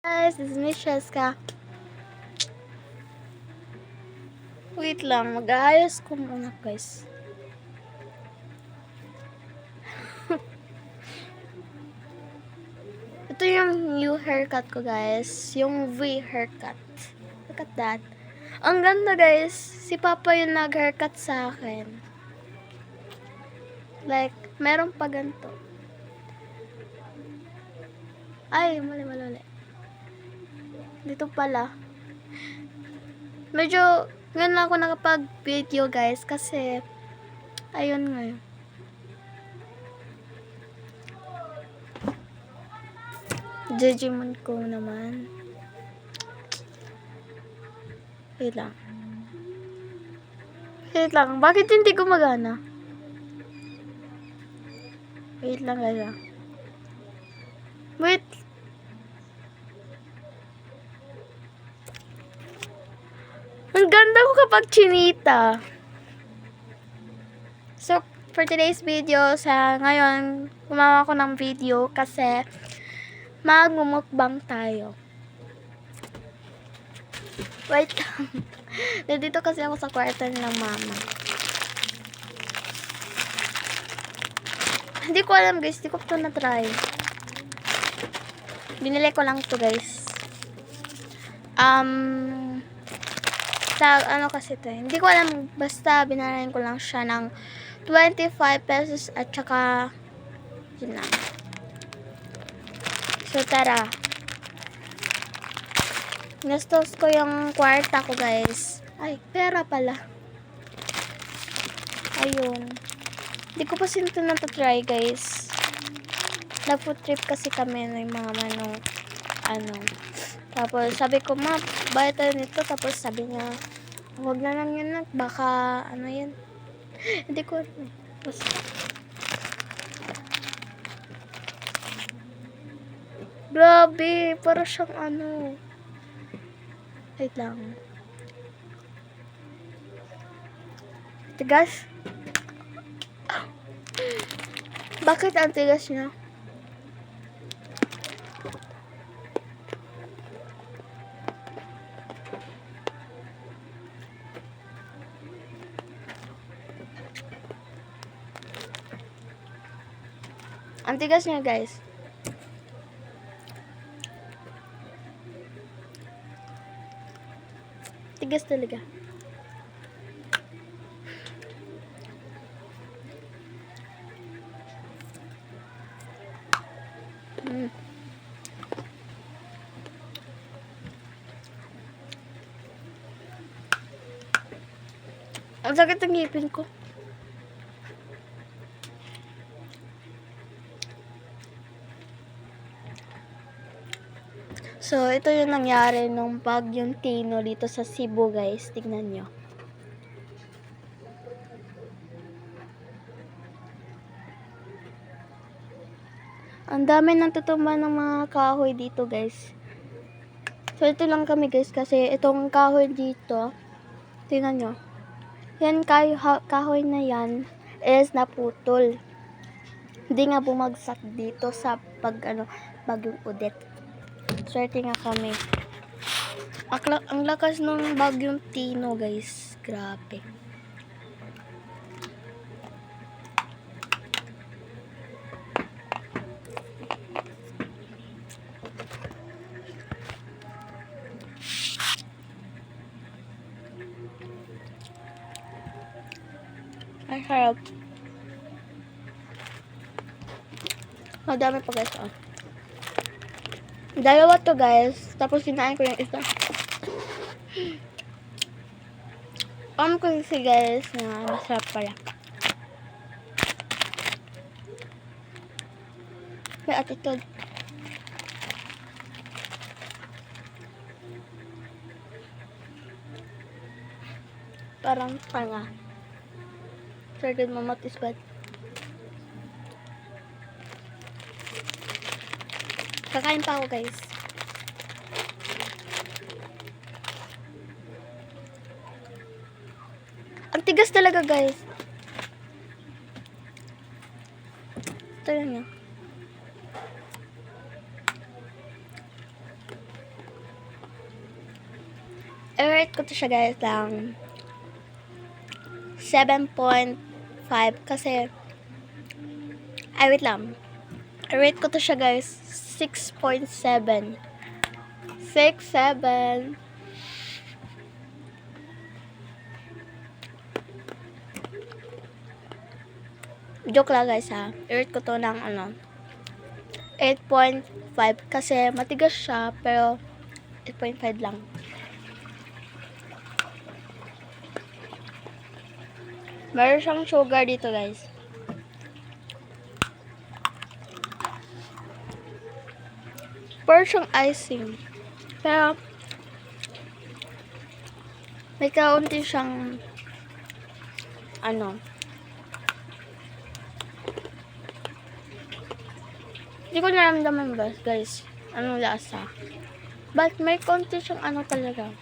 Guys, this is Miss Sheska. Wait lang, mag-aayos ko muna guys. Ito yung new haircut ko guys. Yung V haircut. Look at that. Ang ganda guys. Si Papa yung nag-haircut sa akin. Like, meron pa ganito. Ay, mali. Dito pala. Medyo, ngayon lang ako nakapag-video guys. Kasi, ayun nga. Digimon ko naman. Wait lang. Bakit hindi gumagana? Wait lang guys. Wait. Ang ganda ko kapag chinita. So, for today's video, ngayon, gumawa ko ng video kasi magmumukbang tayo. Wait lang. Nandito kasi ako sa kwarto ng mama. Hindi ko alam guys, hindi ko ito na-try. Binili ko lang ito guys. Ano kasi ito eh. Hindi ko alam, basta binalayan ko lang siya ng 25 pesos at saka yun lang. So tara. Gastos ko yung kwarta ko guys. Ay, pera pala. Ayun. Hindi ko pa sinto na try guys. Nag-food trip kasi kami ng mga manong Tapos sabi ko, ma, bayad tayo nito. Tapos sabi niya, huwag na lang yan, baka yan. Hindi ko alam. Basta. Grabe, para siyang wait lang. Tigas? Bakit ang tigas niya? Ang tigas niya guys. Tigas talaga. Ang sakit ng ngipin ko. So, ito yung nangyari nung bagyong Tino dito sa Cebu, guys. Tignan nyo. Ang dami nang tutumba ng mga kahoy dito, guys. So, ito lang kami, guys, kasi itong kahoy dito, tingnan nyo. Yan, kahoy na yan is naputol. Hindi nga bumagsak dito sa bagyong Odette. Swerte nga kami. Ang lakas ng bagyong Tino, guys. Grabe. Ay, harap. Madami pa, guys. Dalawa to guys. Tapos sinain ko yung isa. Ko kasi guys na masarap pala. May attitude. Parang tanga. Started mamatis bad. Kakain pa ako guys. Ang tigas talaga guys. Ito yun. I-rate ko to siya guys lang 7.5 kasi wait lang. I-rate ko to siya guys 6.7. 6.7. Joke lang guys ha. I-rate ko to ng 8.5 kasi matigas siya pero 8.5 lang. Meron siyang sugar dito guys. Pero siyang icing. Pero may kaunti siyang hindi ko naramdaman ba guys anong lasa. But may kaunti siyang talaga.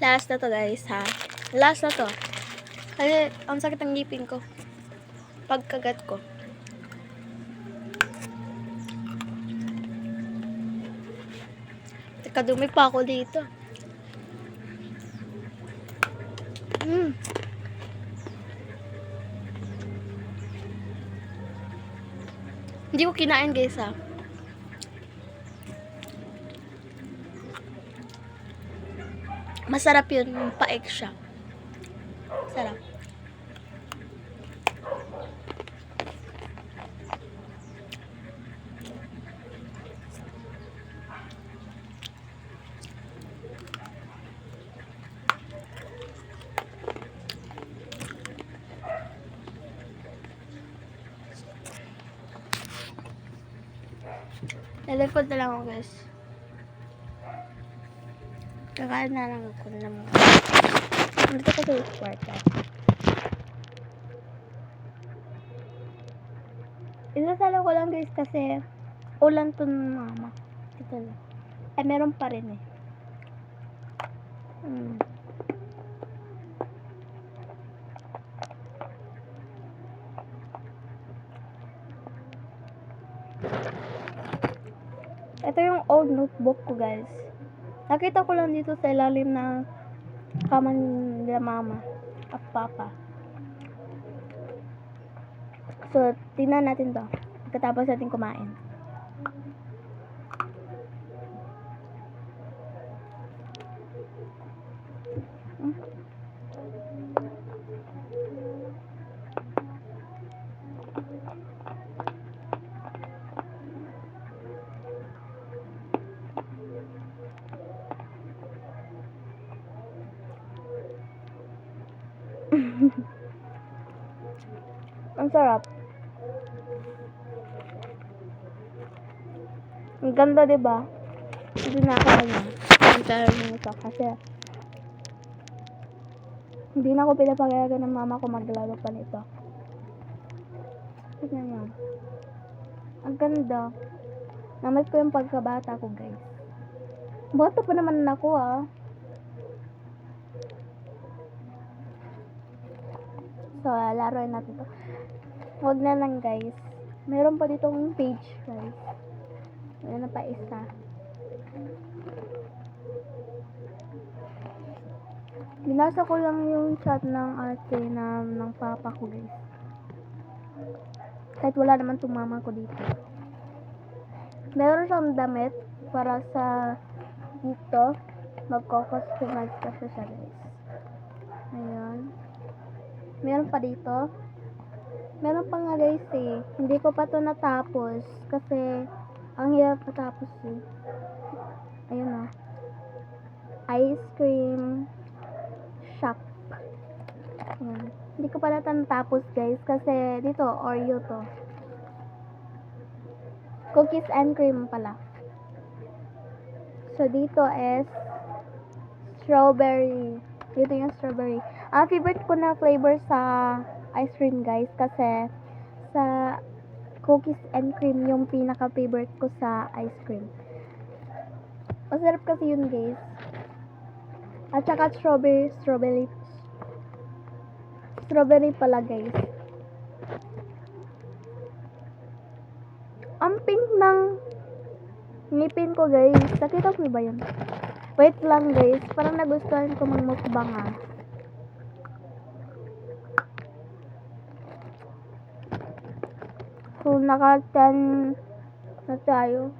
Last na to guys ha. Last na to. Kasi ang sakit ng ngipin ko. Pagkagat ko. Kadumi pa ako dito. Hindi ko kinain guys ha. Masarap yun. Paik siya. Sarap. Nalipod na lang ako guys. Kakain na lang ako ng mga. Dito ko sa kwarta. Isasala ko lang guys kasi ulan to ng mama. Ito lang. Meron pa rin eh. Ito yung old notebook ko guys. Nakita ko lang dito sa ilalim ng kama nila mama at papa. So, tingnan natin to. Pagkatapos natin kumain. Ang sarap. Ang ganda, diba? Hindi na ako ang sarap nito kasi hindi na ako pinapayagan ng mama ko maglaro pa nito. Tignan nyo. Ang ganda. Namit ko yung pagkabata ko, guys. Bata pa naman ako, So, laruin natin to. Huwag na lang, guys. Meron pa ditong page, guys. Meron na pa isa. Binasa ko lang yung chat ng ate ng papa ko, guys. Kahit wala naman itong mama ko dito. Meron siyang damit para sa dito. Magko-customize kasi siya, guys. Ayan. Meron pa dito. Meron pa nga guys eh. Hindi ko pa to natapos. Kasi ang hirap matapos eh. Ayun Ice cream shop. Ayan. Hindi ko pala natapos guys kasi dito Oreo to. Cookies and cream pala. So dito is strawberry. Dito yung strawberry. Ang favorite ko na flavor sa ice cream guys kasi sa cookies and cream yung pinaka favorite ko sa ice cream. Masarap kasi yun guys. At saka strawberry pala guys. Ang pink ng ngipin ko guys. Nakita mo ba yun? Wait lang guys. Parang nagustuhan ko magmukbang ah. So naka 10 na tayo.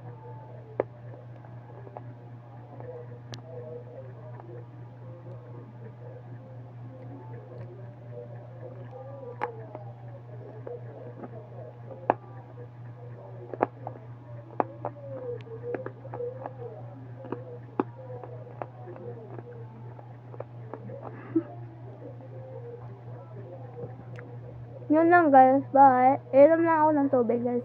Yun lang guys, bye. Inom lang ako ng tubig guys.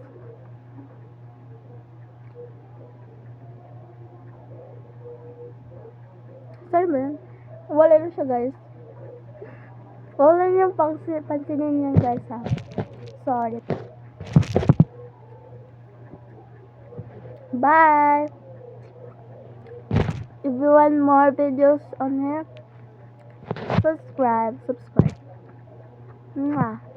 Sorry ba yun? Wala na siya guys. Wala niyong pansinin yan guys ha. Sorry. Bye! If you want more videos on here, subscribe. Mwah.